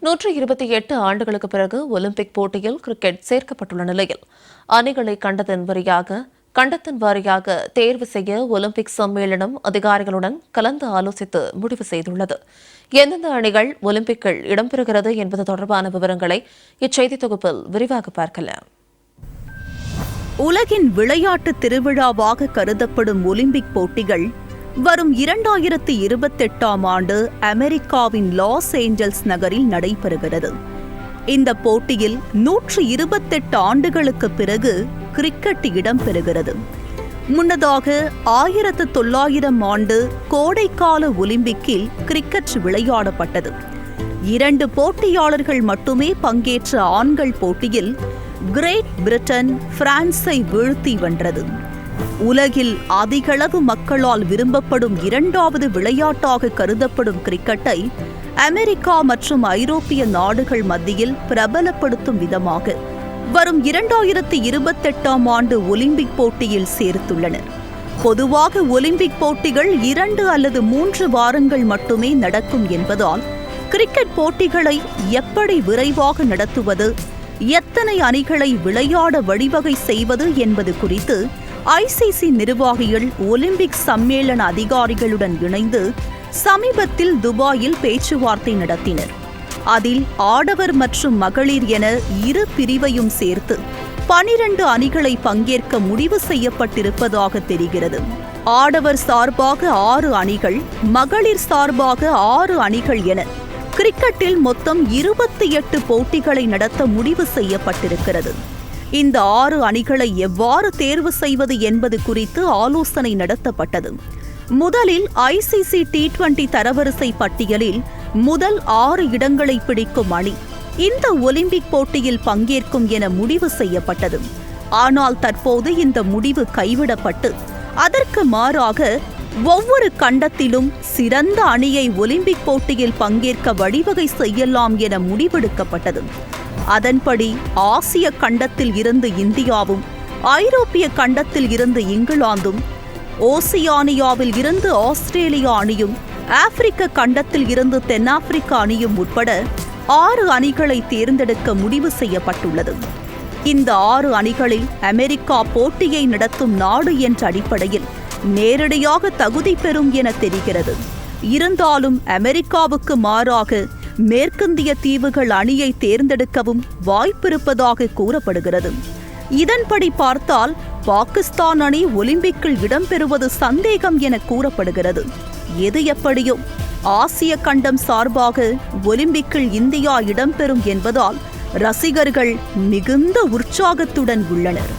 128 ஆண்டுகளுக்கு பிறகு ஒலிம்பிக் போட்டியில் கிரிக்கெட் சேர்க்கப்பட்டுள்ள நிலையில் அணிகளை கண்டத்தின் வாரியாக தேர்வு செய்ய ஒலிம்பிக் சம்மேளனம் அதிகாரிகளுடன் கலந்து ஆலோசித்து முடிவு செய்துள்ளது. எந்தெந்த அணிகள் ஒலிம்பிக்கில் இடம்பெறுகிறது என்பது தொடர்பான விவரங்களை இச்செய்தி தொகுப்பில் விரிவாக பார்க்கலாம். உலகின் விளையாட்டு திருவிழாவாக கருதப்படும் ஒலிம்பிக் போட்டிகள் வரும் 2028ஆம் ஆண்டு அமெரிக்காவின் லாஸ் ஏஞ்சல்ஸ் நகரில் நடைபெறுகிறது. இந்த போட்டியில் 128 ஆண்டுகளுக்கு பிறகு கிரிக்கெட் இடம்பெறுகிறது. முன்னதாக 1900 ஆண்டு கோடைக்கால ஒலிம்பிக்கில் கிரிக்கெட் விளையாடப்பட்டது. 2 போட்டியாளர்கள் மட்டுமே பங்கேற்ற ஆண்கள் போட்டியில் கிரேட் பிரிட்டன் பிரான்ஸை வீழ்த்தி வென்றது. உலகில் அதிகளவு மக்களால் விரும்பப்படும் 2வது விளையாட்டாக கருதப்படும் கிரிக்கெட்டை அமெரிக்கா மற்றும் ஐரோப்பிய நாடுகள் மத்தியில் பிரபலப்படுத்தும் விதமாக வரும் 2028ஆம் ஆண்டு ஒலிம்பிக் போட்டியில் சேர்த்துள்ளனர். பொதுவாக ஒலிம்பிக் போட்டிகள் 2 அல்லது 3 வாரங்கள் மட்டுமே நடக்கும் என்பதால் கிரிக்கெட் போட்டிகளை எப்படி விரைவாக நடத்துவது, எத்தனை அணிகளை விளையாட வழிவகை செய்வது என்பது குறித்து ICC நிர்வாகிகள் ஒலிம்பிக் சம்மேளன அதிகாரிகளுடன் இணைந்து சமீபத்தில் துபாயில் பேச்சுவார்த்தை நடத்தினர். அதில் ஆடவர் மற்றும் மகளிர் என 2 பிரிவையும் சேர்த்து 12 அணிகளை பங்கேற்க முடிவு செய்யப்பட்டிருப்பதாக தெரிகிறது. ஆடவர் சார்பாக 6 அணிகள், மகளிர் சார்பாக 6 அணிகள் என கிரிக்கெட்டில் மொத்தம் 28 போட்டிகளை நடத்த முடிவு செய்யப்பட்டிருக்கிறது. இந்த 6 அணிகளை எவ்வாறு தேர்வு செய்வது என்பது குறித்து ஆலோசனை நடத்தப்பட்டது. முதலில் ICC T20 தரவரிசை பட்டியலில் முதல் 6 இடங்களை பிடிக்கும் அணி இந்த ஒலிம்பிக் போட்டியில் பங்கேற்கும் என முடிவு செய்யப்பட்டது. ஆனால் தற்போது இந்த முடிவு கைவிடப்பட்டு அதற்கு மாறாக ஒவ்வொரு கண்டத்திலும் சிறந்த அணியை ஒலிம்பிக் போட்டியில் பங்கேற்க வழிவகை செய்யலாம் என முடிவெடுக்கப்பட்டது. அதன்படி ஆசிய கண்டத்தில் இருந்து இந்தியாவும், ஐரோப்பிய கண்டத்தில் இருந்து இங்கிலாந்தும், ஓசியானியாவில் இருந்து ஆஸ்திரேலியா அணியும், ஆப்பிரிக்க கண்டத்தில் இருந்து தென்னாப்பிரிக்க அணியும் உட்பட 6 அணிகளை தேர்ந்தெடுக்க முடிவு செய்யப்பட்டுள்ளது. இந்த 6 அணிகளில் அமெரிக்கா போட்டியை நடத்தும் நாடு என்ற அடிப்படையில் நேரடியாக தகுதி பெறும் என தெரிகிறது. இருந்தாலும் அமெரிக்காவுக்கு மாறாக மேற்கிந்திய தீவுகள் அணியை தேர்ந்தெடுக்கவும் வாய்ப்பிருப்பதாக கூறப்படுகிறது. இதன்படி பார்த்தால் பாகிஸ்தான் அணி ஒலிம்பிக்கில் இடம்பெறுவது சந்தேகம் என கூறப்படுகிறது. எது எப்படியோ ஆசிய கண்டம் சார்பாக ஒலிம்பிக்கில் இந்தியா இடம்பெறும் என்பதால் ரசிகர்கள் மிகுந்த உற்சாகத்துடன் உள்ளனர்.